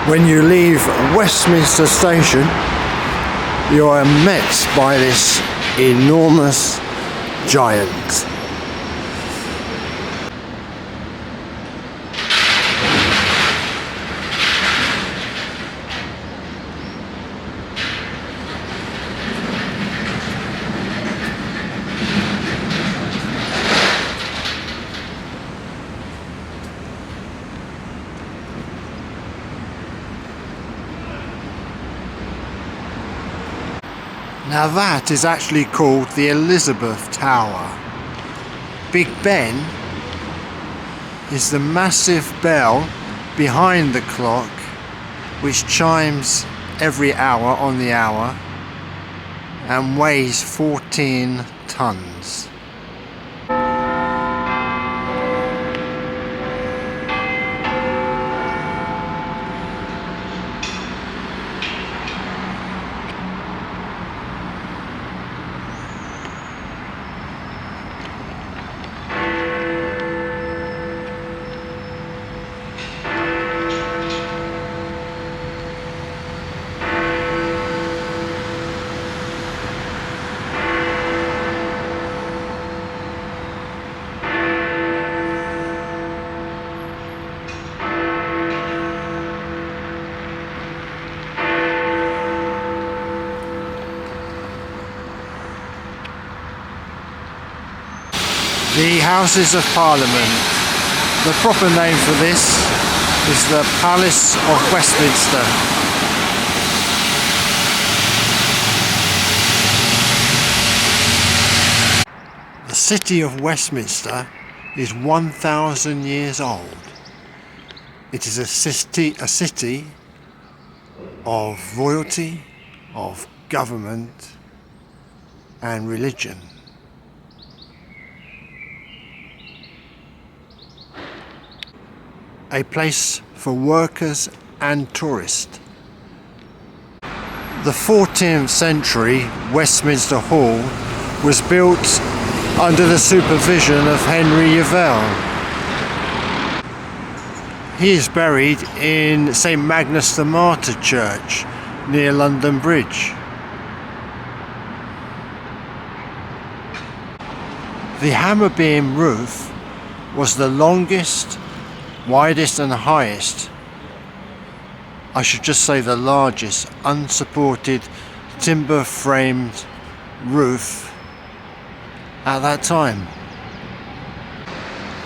When you leave Westminster Station, you are met by this enormous giant. Now that is actually called the Elizabeth Tower. Big Ben is the massive bell behind the clock which chimes every hour on the hour and weighs 14 tons. The Houses of Parliament. The proper name for this is the Palace of Westminster. The city of Westminster is 1,000 years old. It is a city of royalty, of government and religion. A place for workers and tourists. The 14th century Westminster Hall was built under the supervision of Henry Yavell. He is buried in St Magnus the Martyr Church near London Bridge. The hammer beam roof was the longest, widest and highest, I should just say the largest, unsupported timber framed roof at that time,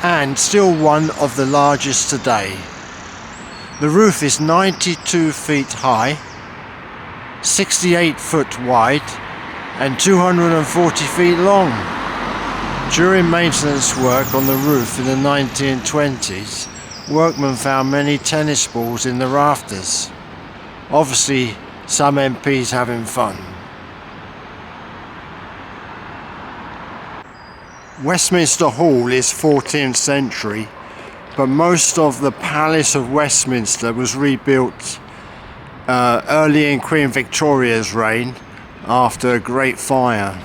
and still one of the largest today. The roof is 92 feet high, 68 foot wide and 240 feet long. During maintenance work on the roof in the 1920s, workmen found many tennis balls in the rafters. Obviously, some MPs having fun. Westminster Hall is 14th century, but most of the Palace of Westminster was rebuilt early in Queen Victoria's reign after a Great Fire.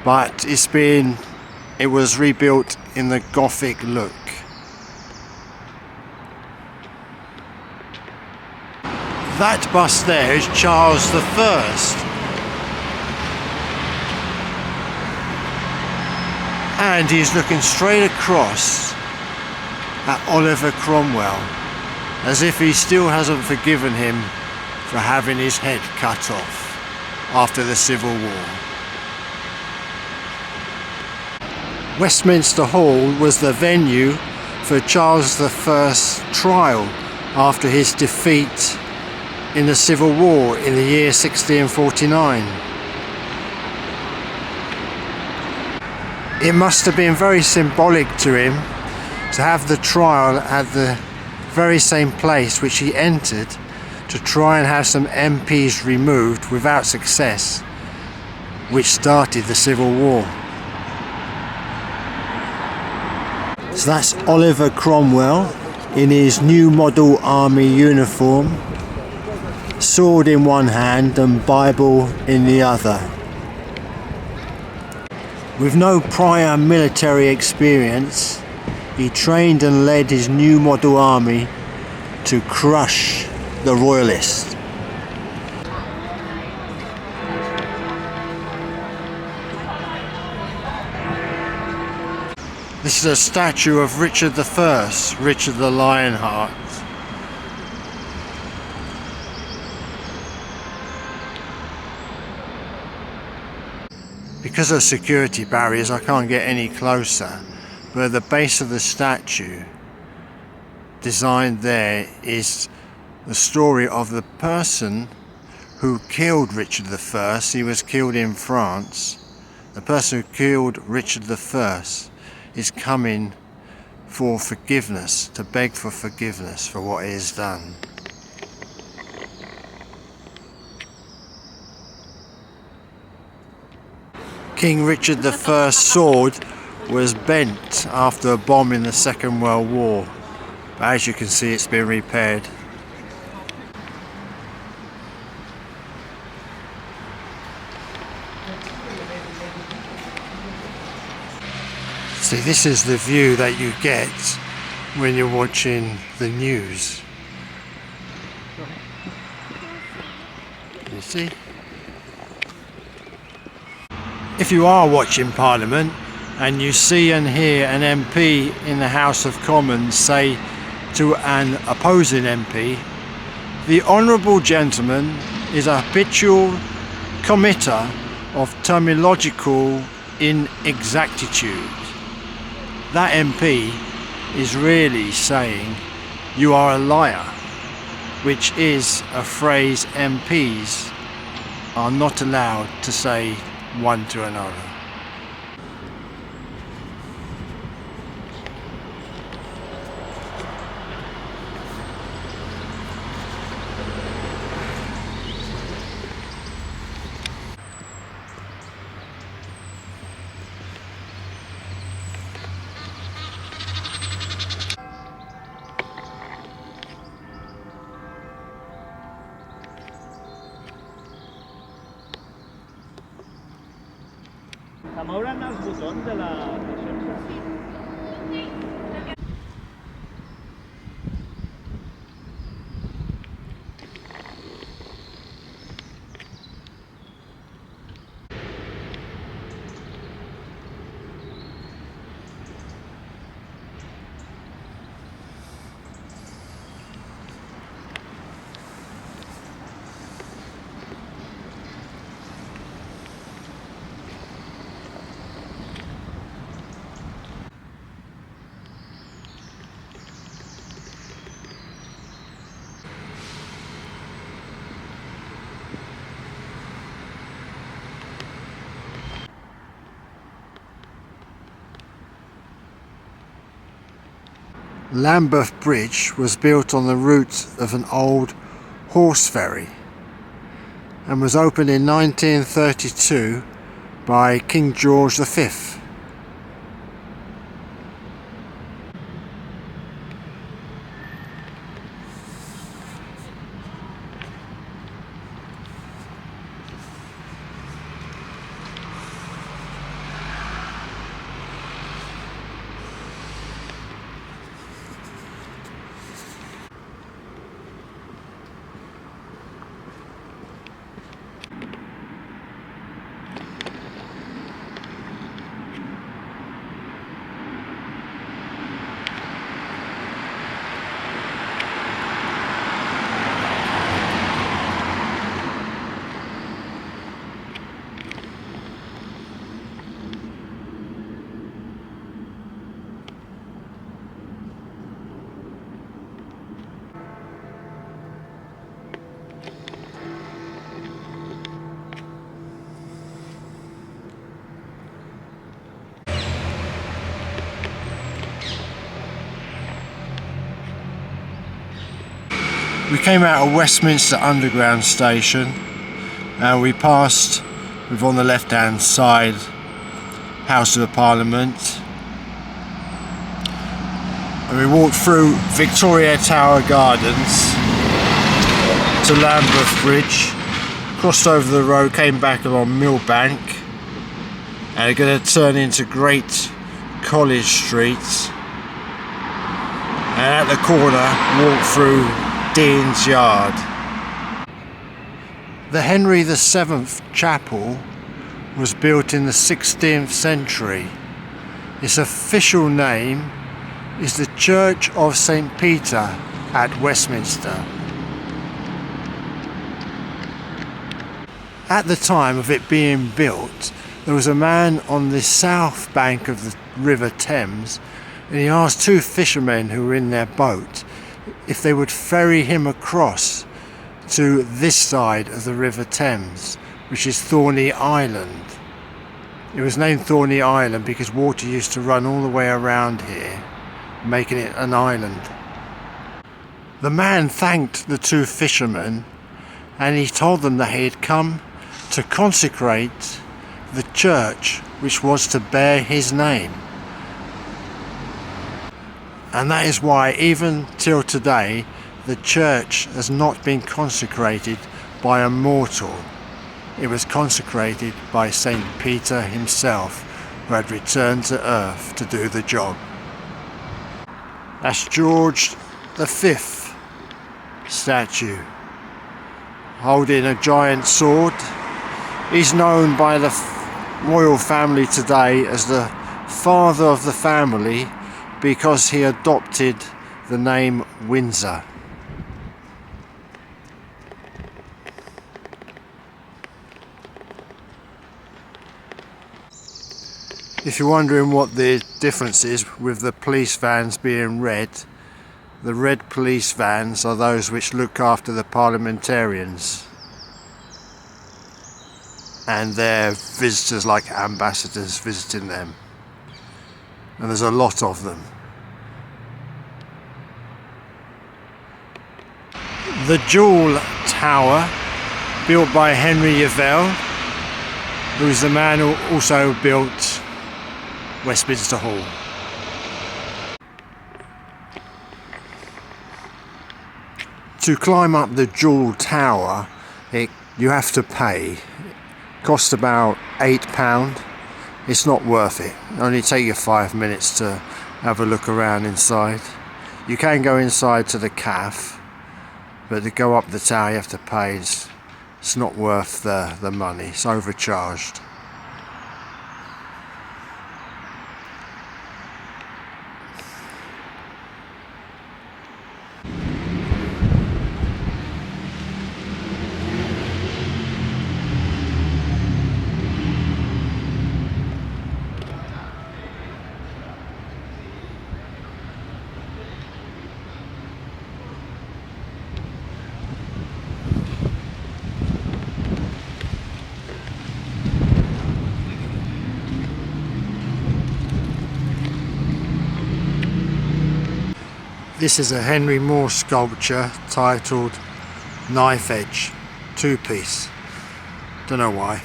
But it was rebuilt in the Gothic look. That bust there is Charles I. And he's looking straight across at Oliver Cromwell, as if he still hasn't forgiven him for having his head cut off after the Civil War. Westminster Hall was the venue for Charles I's trial after his defeat in the Civil War in the year 1649. It must have been very symbolic to him to have the trial at the very same place which he entered to try and have some MPs removed without success, which started the Civil War. So that's Oliver Cromwell in his new model army uniform, sword in one hand and Bible in the other. With no prior military experience, he trained and led his new model army to crush the royalist. This is a statue of Richard I, Richard the Lionheart. Because of security barriers I can't get any closer, but at the base of the statue, designed there, is the story of the person who killed Richard I. He was killed in France. The person who killed Richard I is coming for forgiveness, to beg for forgiveness for what he has done. King Richard I's sword was bent after a bomb in the Second World War, but as you can see, it's been repaired. See, this is the view that you get when you're watching the news. You see? If you are watching Parliament and you see and hear an MP in the House of Commons say to an opposing MP, "The honourable gentleman is a habitual committer of terminological inexactitude," that MP is really saying you are a liar, which is a phrase MPs are not allowed to say one to another. Mauran els botons de la t-shirt. Lambeth Bridge was built on the route of an old Horseferry and was opened in 1932 by King George V. We came out of Westminster Underground Station and we passed, we're on the left hand side, House of Parliament, and we walked through Victoria Tower Gardens to Lambeth Bridge, crossed over the road, came back along Millbank, and we're going to turn into Great College Street, and at the corner walk through Dean's Yard. The Henry VII Chapel was built in the 16th century. Its official name is the Church of St. Peter at Westminster. At the time of it being built, there was a man on the south bank of the River Thames, and he asked two fishermen who were in their boat if they would ferry him across to this side of the River Thames, which is Thorney Island. It was named Thorney Island because water used to run all the way around here, making it an island. The man thanked the two fishermen, and he told them that he had come to consecrate the church which was to bear his name. And that is why even till today the church has not been consecrated by a mortal. It was consecrated by St. Peter himself, who had returned to earth to do the job. That's George V statue, holding a giant sword. He's known by the royal family today as the father of the family because he adopted the name Windsor. If you're wondering what the difference is with the police vans being red, the red police vans are those which look after the parliamentarians and their visitors, like ambassadors visiting them, and there's a lot of them. The Jewel Tower, built by Henry Yavell, who is the man who also built Westminster Hall. To climb up the Jewel Tower, you have to pay. It costs about £8. It's not worth it. It'll only take you 5 minutes to have a look around inside. You can go inside to the cafe, but to go up the tower you have to pay. It's not worth the money. It's overcharged. This is a Henry Moore sculpture titled Knife Edge, 2-piece. Don't know why.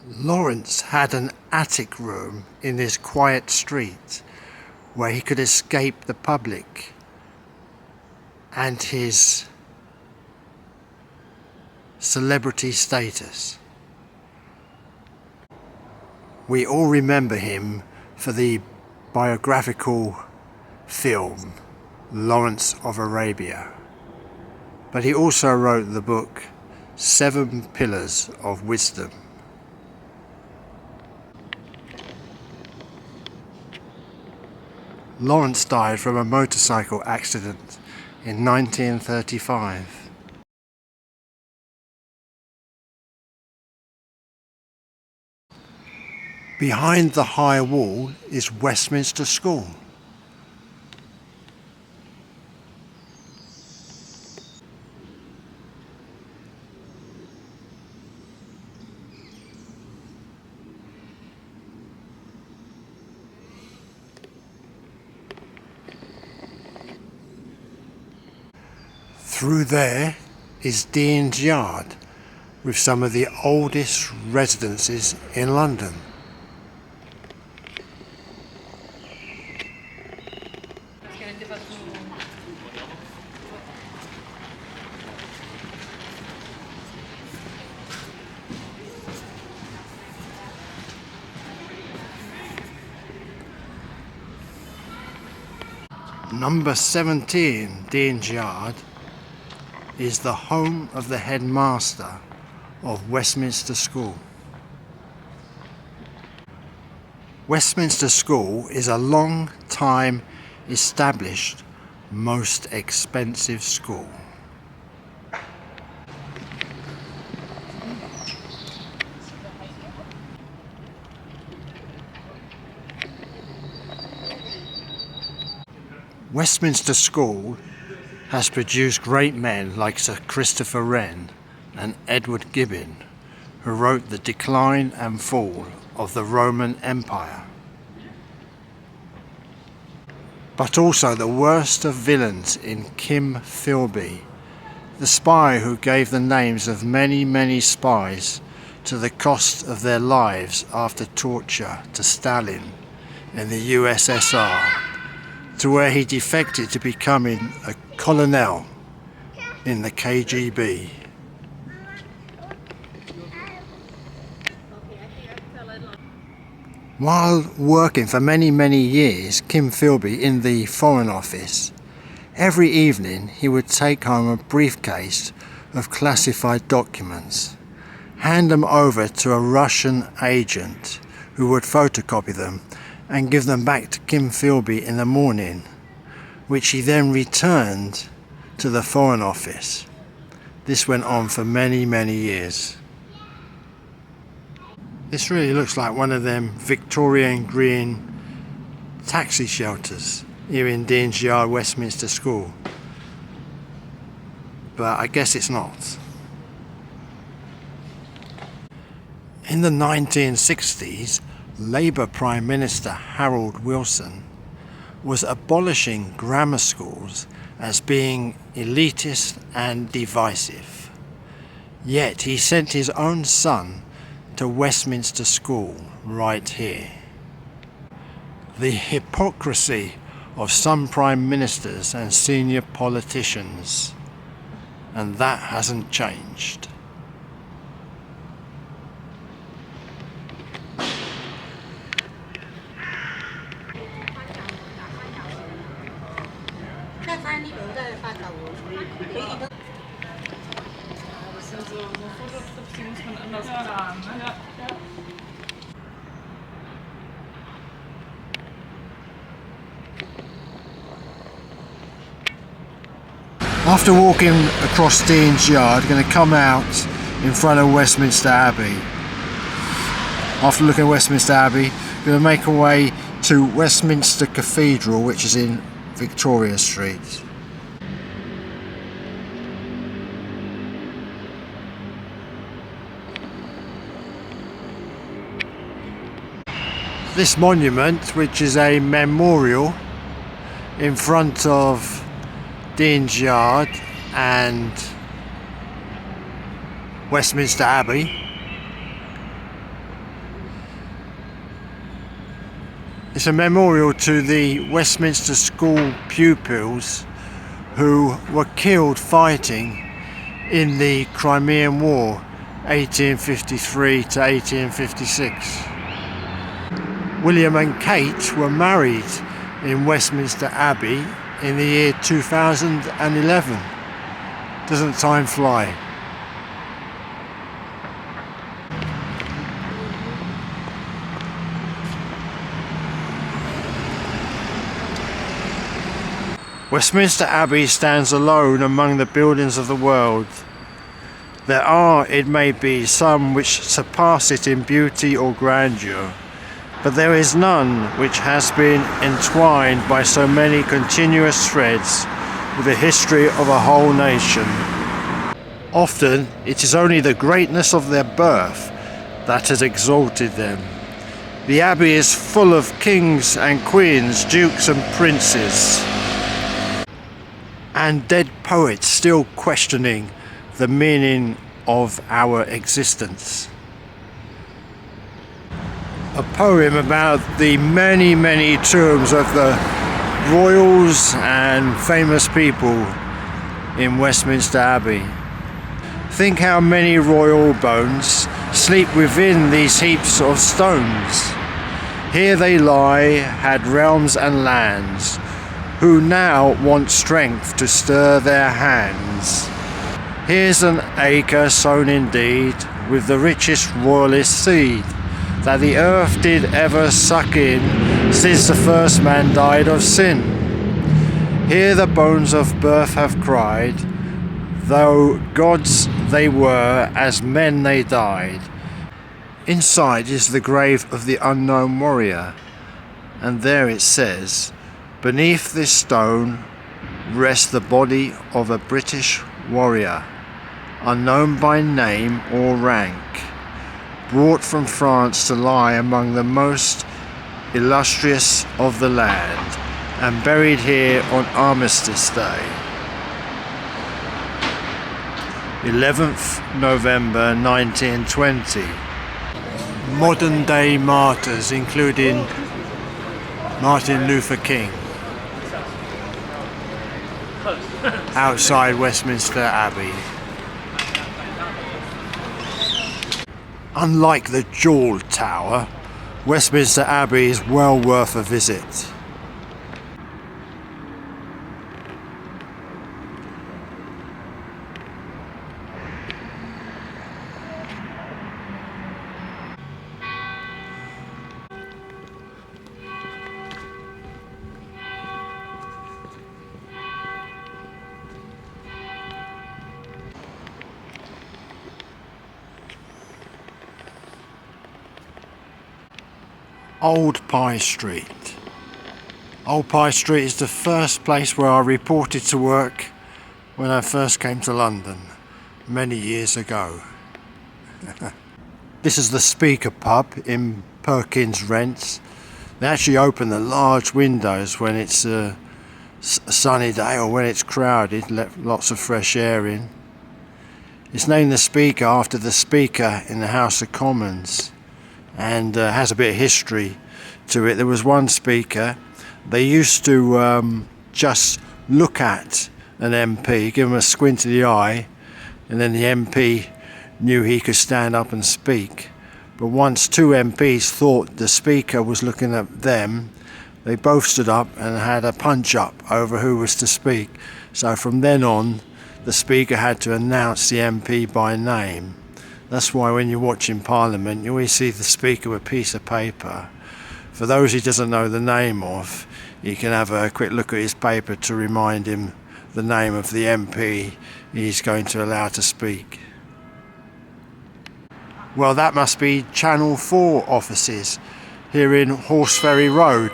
Lawrence had an attic room in this quiet street where he could escape the public and his celebrity status. We all remember him for the biographical film Lawrence of Arabia, but he also wrote the book 7 Pillars of Wisdom. Lawrence died from a motorcycle accident in 1935. Behind the high wall is Westminster School. Through there is Dean's Yard, with some of the oldest residences in London. Number 17 Dean's Yard is the home of the headmaster of Westminster School. Westminster School is a long time established, most expensive school. Westminster School has produced great men like Sir Christopher Wren and Edward Gibbon, who wrote The Decline and Fall of the Roman Empire. But also the worst of villains in Kim Philby, the spy who gave the names of many spies to the cost of their lives after torture to Stalin in the USSR, to where he defected to becoming a colonel in the KGB. While working for many years, Kim Philby, in the Foreign Office, every evening he would take home a briefcase of classified documents, hand them over to a Russian agent who would photocopy them and give them back to Kim Philby in the morning, which he then returned to the Foreign Office. This went on for many years. This really looks like one of them Victorian green taxi shelters here in Dean's Yard, Westminster School. But I guess it's not. In the 1960s, Labour Prime Minister Harold Wilson was abolishing grammar schools as being elitist and divisive. Yet he sent his own son to Westminster School right here. The hypocrisy of some prime ministers and senior politicians, and that hasn't changed. After walking across Dean's Yard, going to come out in front of Westminster Abbey. After looking at Westminster Abbey, going to make our way to Westminster Cathedral, which is in Victoria Street. This monument, which is a memorial in front of Dean's Yard and Westminster Abbey, it's a memorial to the Westminster School pupils who were killed fighting in the Crimean War 1853 to 1856. William and Kate were married in Westminster Abbey in the year 2011. Doesn't time fly? Westminster Abbey stands alone among the buildings of the world. There are, it may be, some which surpass it in beauty or grandeur, but there is none which has been entwined by so many continuous threads with the history of a whole nation. Often it is only the greatness of their birth that has exalted them. The Abbey is full of kings and queens, dukes and princes, and dead poets still questioning the meaning of our existence. A poem about the many tombs of the royals and famous people in Westminster Abbey. Think how many royal bones sleep within these heaps of stones. Here they lie, had realms and lands, who now want strength to stir their hands. Here's an acre sown indeed with the richest royalist seed that the earth did ever suck in since the first man died of sin. Here the bones of birth have cried, though gods they were, as men they died. Inside is the grave of the unknown warrior, and there it says, beneath this stone rests the body of a British warrior, unknown by name or rank, brought from France to lie among the most illustrious of the land, and buried here on Armistice Day, 11th November 1920. Modern day martyrs including Martin Luther King outside Westminster Abbey. Unlike the Jewel Tower, Westminster Abbey is well worth a visit. Old Pye Street. Old Pye Street is the first place where I reported to work when I first came to London many years ago. This is the Speaker pub in Perkin's Rents. They actually open the large windows when it's a sunny day or when it's crowded, let lots of fresh air in. It's named the Speaker after the Speaker in the House of Commons, and has a bit of history to it. There was one Speaker, they used to just look at an MP, give him a squint of the eye, and then the MP knew he could stand up and speak. But once two MPs thought the Speaker was looking at them, they both stood up and had a punch up over who was to speak. So from then on, the Speaker had to announce the MP by name. That's why when you're watching Parliament, you always see the Speaker with a piece of paper. For those he doesn't know the name of, he can have a quick look at his paper to remind him the name of the MP he's going to allow to speak. Well, that must be Channel 4 offices here in Horseferry Road.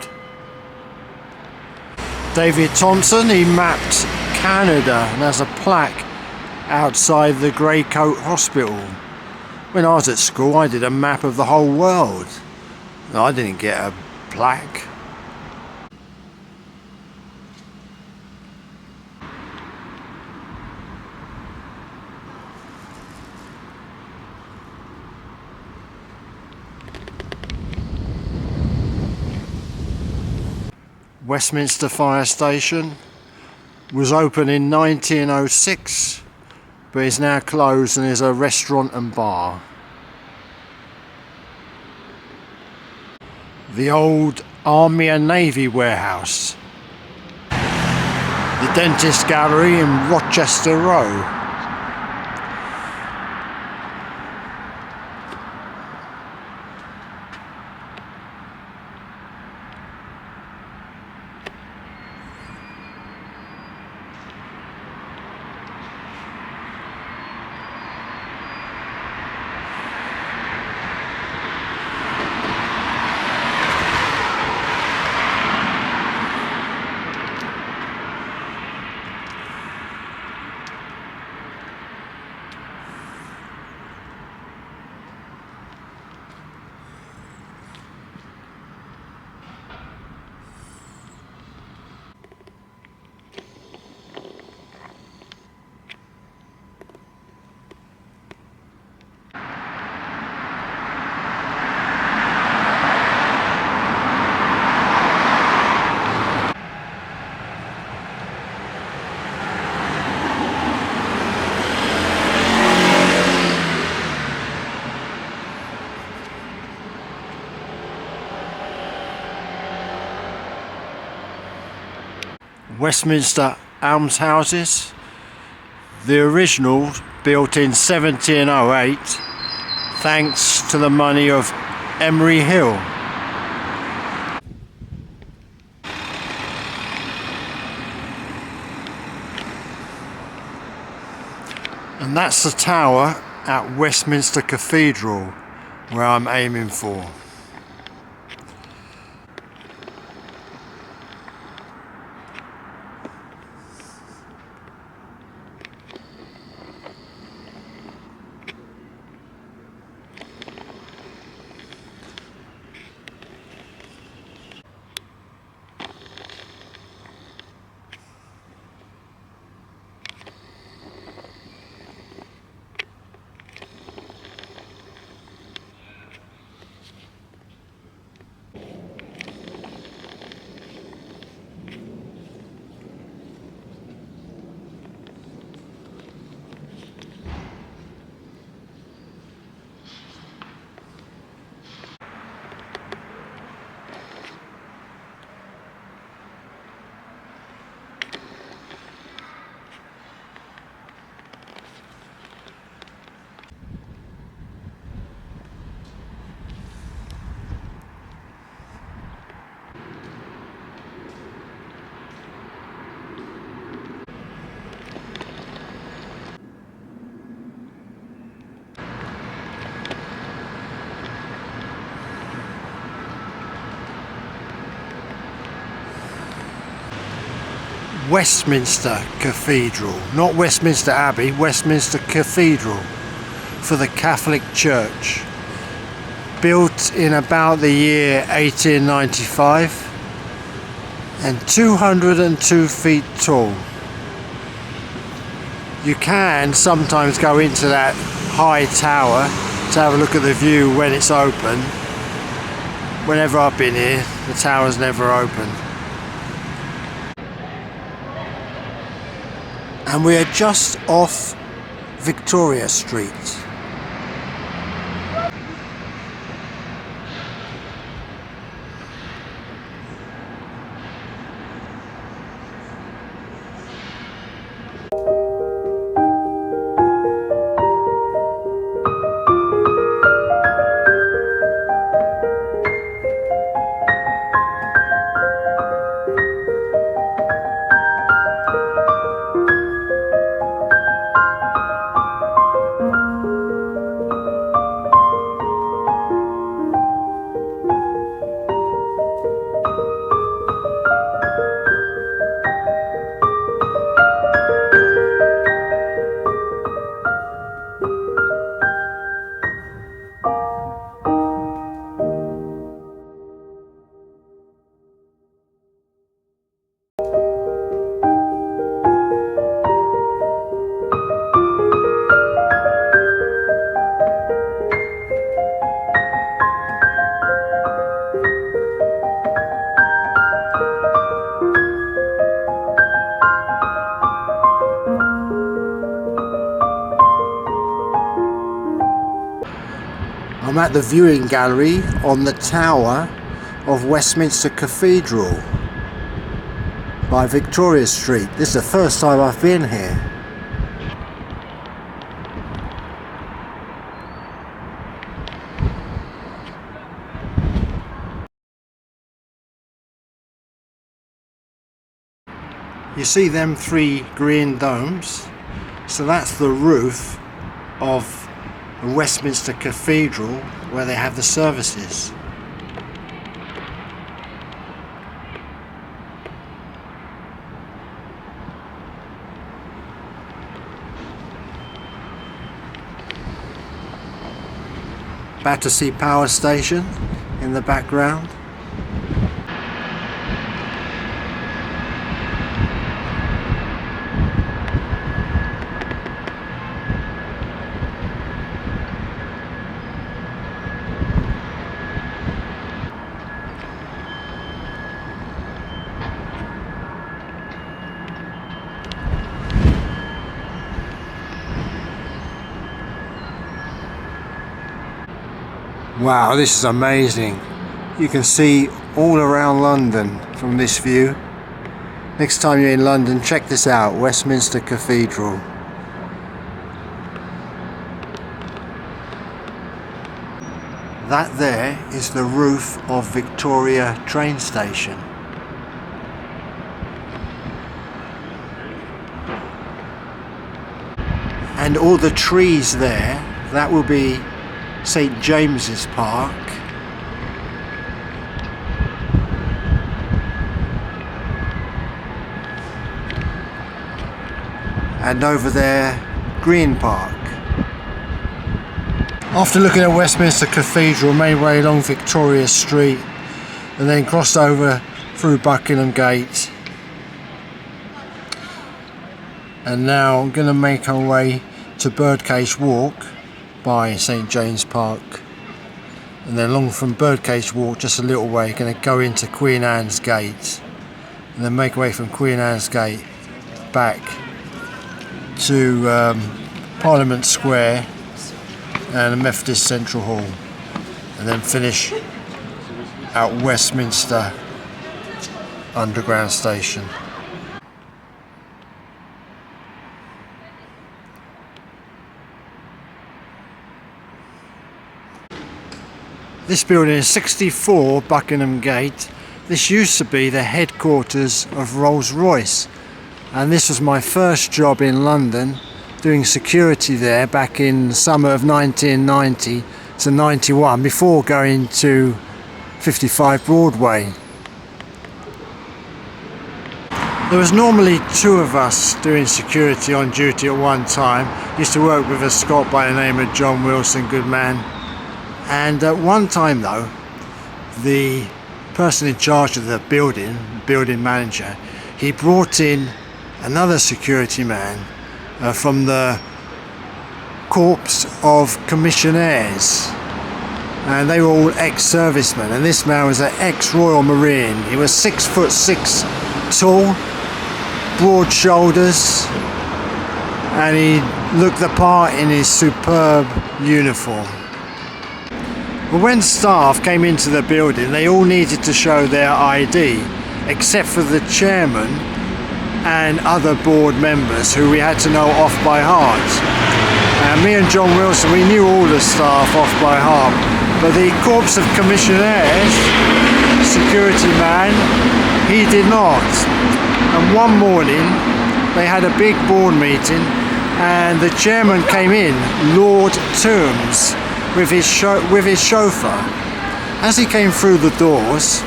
David Thompson, he mapped Canada and has a plaque outside the Greencoat Hospital. When I was at school, I did a map of the whole world. I didn't get a plaque. Westminster Fire Station was open in 1906, but is now closed and is a restaurant and bar. The old Army and Navy warehouse. The Dentist Gallery in Rochester Row. Westminster almshouses. The original built in 1708 thanks to the money of Emery Hill. And that's the tower at Westminster Cathedral where I'm aiming for. Westminster Cathedral, not Westminster Abbey, Westminster Cathedral for the Catholic Church. Built in about the year 1895 and 202 feet tall. You can sometimes go into that high tower to have a look at the view when it's open. Whenever I've been here, the tower's never open. And we are just off Victoria Street. I'm at the viewing gallery on the tower of Westminster Cathedral by Victoria Street. This is the first time I've been here. You see them three green domes? So that's the roof of the Westminster Cathedral where they have the services. Battersea Power Station in the background. Wow, this is amazing. You can see all around London from this view. Next time you're in London, check this out, Westminster Cathedral. That there is the roof of Victoria train station. And all the trees there, that will be St James's Park. And over there, Green Park. After looking at Westminster Cathedral, made way along Victoria Street and then crossed over through Buckingham Gate. And now I'm going to make our way to Birdcage Walk by St James Park. And then along from Birdcage Walk, just a little way, going to go into Queen Anne's Gate. And then make way from Queen Anne's Gate back to Parliament Square and the Methodist Central Hall, and then finish at Westminster Underground Station. This building is 64 Buckingham Gate. This used to be the headquarters of Rolls-Royce, and this was my first job in London, doing security there back in the summer of 1990 to 91, before going to 55 Broadway. There was normally two of us doing security on duty at one time. Used to work with a Scot by the name of John Wilson, good man. And at one time though, the person in charge of the building manager, he brought in another security man from the Corps of Commissionaires, and they were all ex-servicemen, and this man was an ex-Royal Marine. He was 6'6" tall, broad shoulders, and he looked the part in his superb uniform. But when staff came into the building, they all needed to show their ID, except for the chairman and other board members who we had to know off by heart. And me and John Wilson, we knew all the staff off by heart, but the Corps of Commissionaires, security man, he did not. And one morning they had a big board meeting, and the chairman came in, Lord Terms, with his chauffeur. As he came through the doors,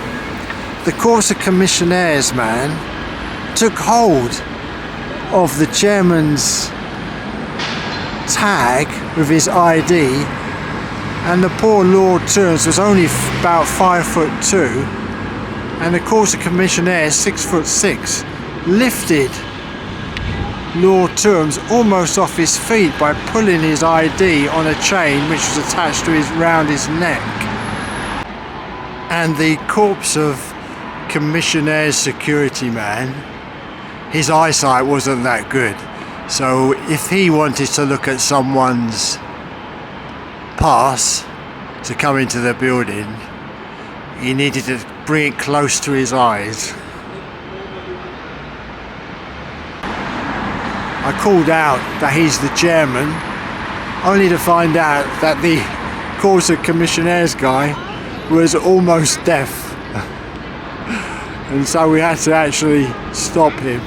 the Corps of Commissionaires man took hold of the chairman's tag with his ID, and the poor Lord Terms was only about 5'2", and the Corps of Commissionaires 6'6", lifted Lord Terms almost off his feet by pulling his ID on a chain which was attached to round his neck. And the Corps of Commissionaires security man, his eyesight wasn't that good, so if he wanted to look at someone's pass to come into the building, he needed to bring it close to his eyes. I called out that he's the chairman, only to find out that the Corps of Commissionaires guy was almost deaf, and so we had to actually stop him.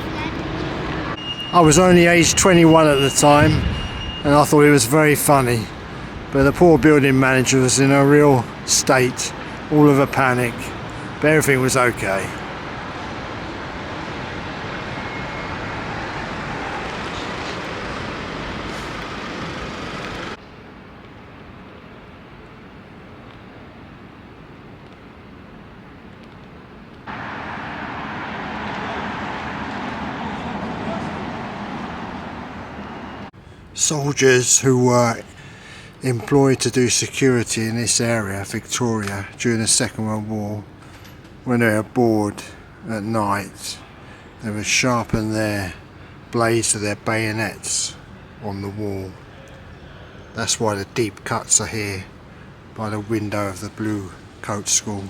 I was only aged 21 at the time, and I thought it was very funny, but the poor building manager was in a real state, all of a panic, but everything was okay. Soldiers who were employed to do security in this area, Victoria, during the Second World War, when they were bored at night, they would sharpen their blades of their bayonets on the wall. That's why the deep cuts are here by the window of the Blue Coat School.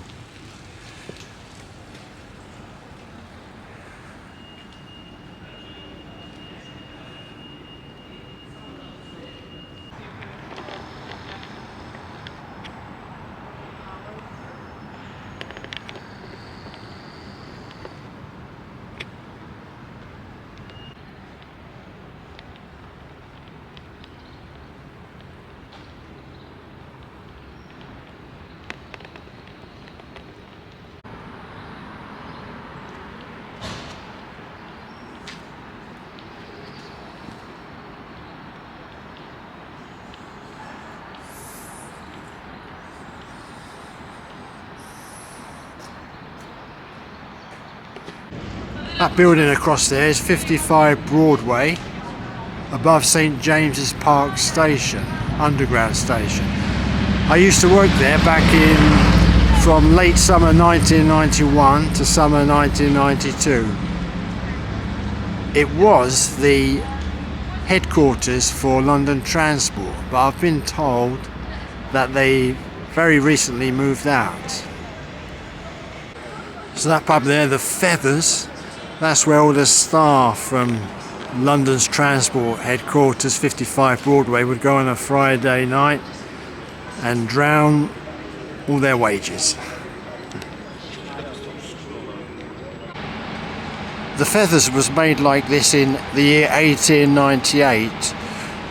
That building across there is 55 Broadway, above St James's Park Station, Underground Station. I used to work there back from late summer 1991 to summer 1992. It was the headquarters for London Transport, but I've been told that they very recently moved out. So that pub there, the Feathers, that's where all the staff from London's Transport headquarters, 55 Broadway, would go on a Friday night and drown all their wages. The Feathers was made like this in the year 1898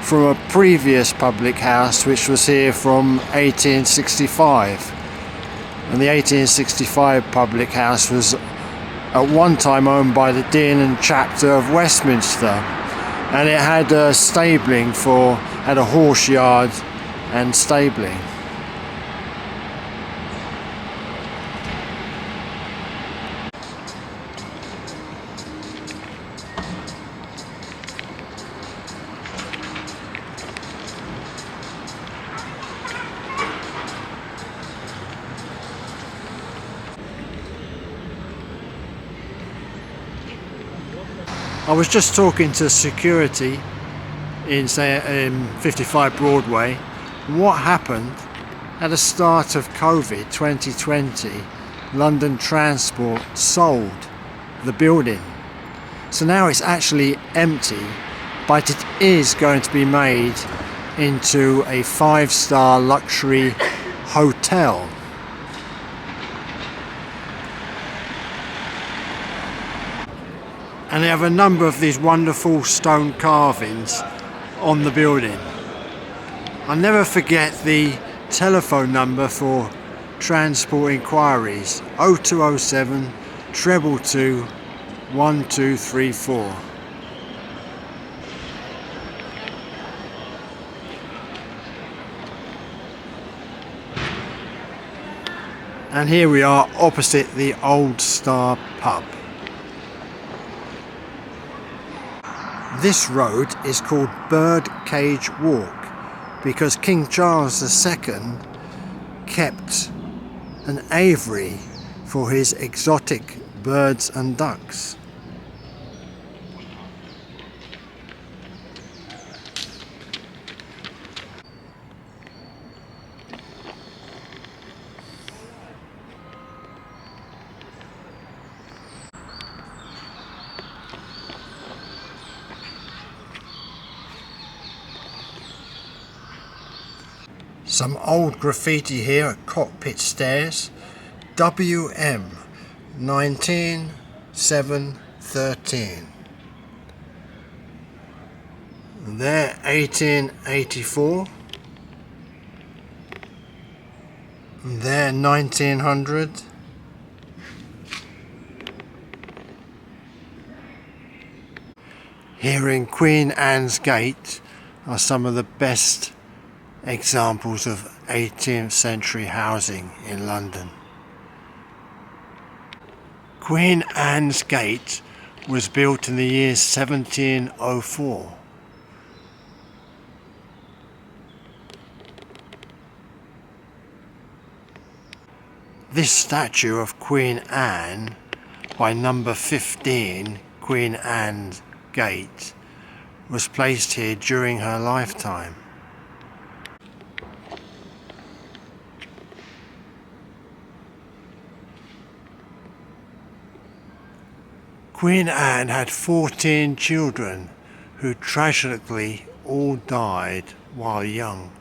from a previous public house which was here from 1865. And the 1865 public house was at one time owned by the Dean and Chapter of Westminster, and it had stabling had a horse yard and stabling. I was just talking to security in 55 Broadway. What happened at the start of COVID 2020? London Transport sold the building, so now it's actually empty, but it is going to be made into a 5-star luxury hotel. And they have a number of these wonderful stone carvings on the building. I'll never forget the telephone number for transport inquiries: 0207 222 1234. And here we are opposite the Old Star pub. This road is called Birdcage Walk because King Charles II kept an aviary for his exotic birds and ducks. Some old graffiti here at Cockpit Stairs. WM 19713. There 1884. There 1900. Here in Queen Anne's Gate are some of the best examples of 18th century housing in London. Queen Anne's Gate was built in the year 1704. This statue of Queen Anne by number 15 Queen Anne's Gate was placed here during her lifetime. Queen Anne had 14 children who tragically all died while young.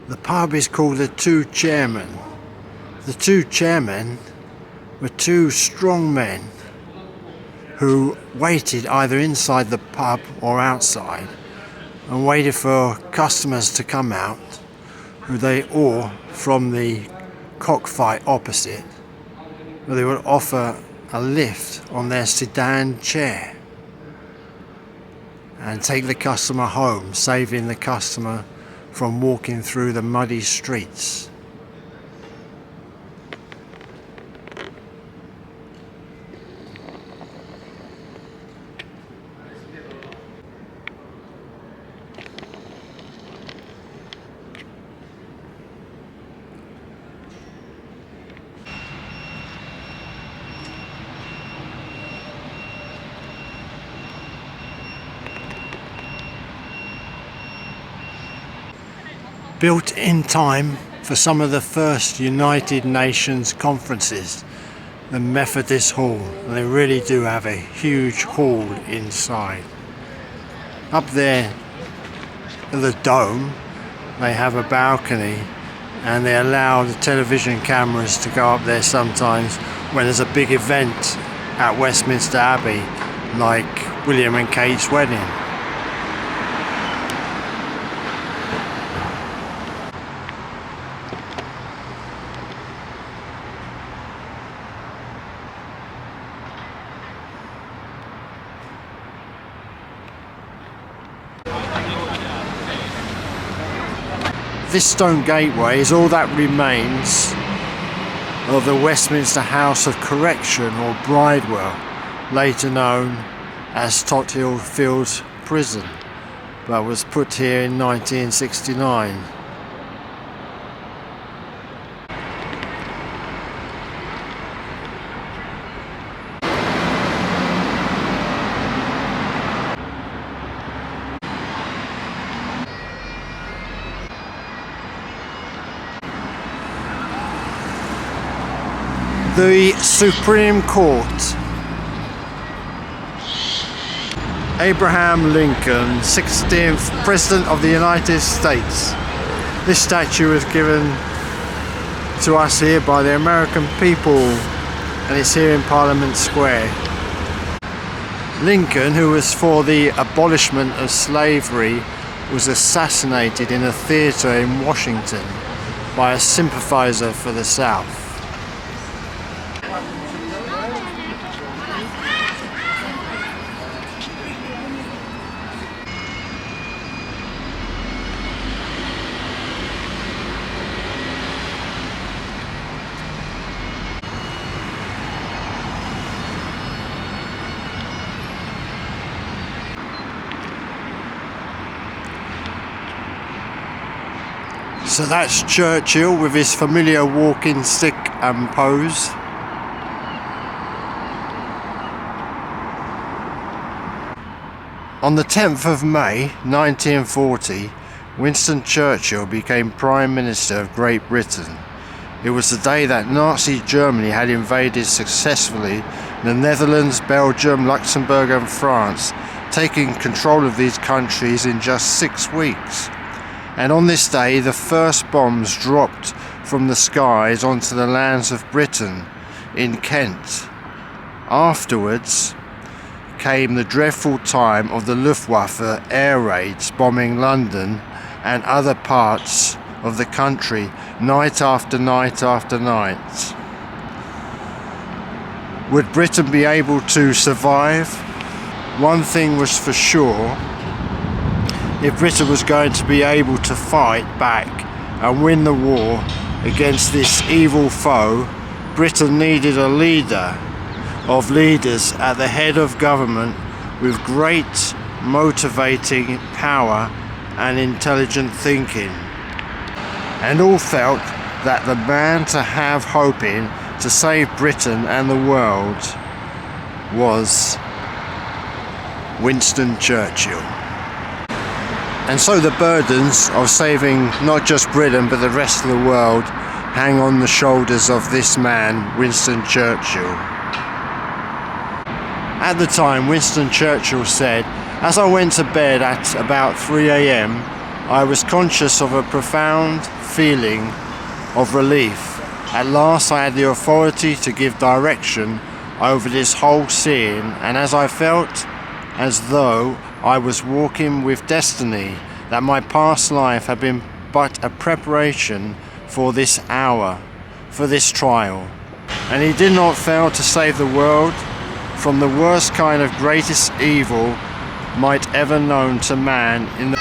The pub is called the Two Chairmen. The two chairmen were two strong men who waited either inside the pub or outside and waited for customers to come out, who they or from the cockfight opposite, where they would offer a lift on their sedan chair and take the customer home, saving the customer from walking through the muddy streets. Built in time for some of the first United Nations conferences, the Methodist Hall. And they really do have a huge hall inside. Up there at the dome, they have a balcony, and they allow the television cameras to go up there sometimes when there's a big event at Westminster Abbey, like William and Kate's wedding. This stone gateway is all that remains of the Westminster House of Correction, or Bridewell, later known as Tothill Fields Prison, but was put here in 1969. The Supreme Court. Abraham Lincoln, 16th President of the United States. This statue was given to us here by the American people, and it's here in Parliament Square. Lincoln, who was for the abolishment of slavery, was assassinated in a theatre in Washington by a sympathizer for the South. So that's Churchill with his familiar walking stick and pose. On the 10th of May 1940, Winston Churchill became Prime Minister of Great Britain. It was the day that Nazi Germany had invaded successfully the Netherlands, Belgium, Luxembourg and France, taking control of these countries in just 6 weeks. And on this day, the first bombs dropped from the skies onto the lands of Britain in Kent. Afterwards came the dreadful time of the Luftwaffe air raids bombing London and other parts of the country, night after night after night. Would Britain be able to survive? One thing was for sure. If Britain was going to be able to fight back and win the war against this evil foe, Britain needed a leader of leaders at the head of government with great motivating power and intelligent thinking. And all felt that the man to have hoping to save Britain and the world was Winston Churchill. And so the burdens of saving not just Britain but the rest of the world hang on the shoulders of this man, Winston Churchill. At the time, Winston Churchill said, "As I went to bed at about 3 a.m, I was conscious of a profound feeling of relief. At last I had the authority to give direction over this whole scene, and as I felt as though I was walking with destiny, that my past life had been but a preparation for this hour, for this trial." And he did not fail to save the world from the worst kind of greatest evil might ever known to man in the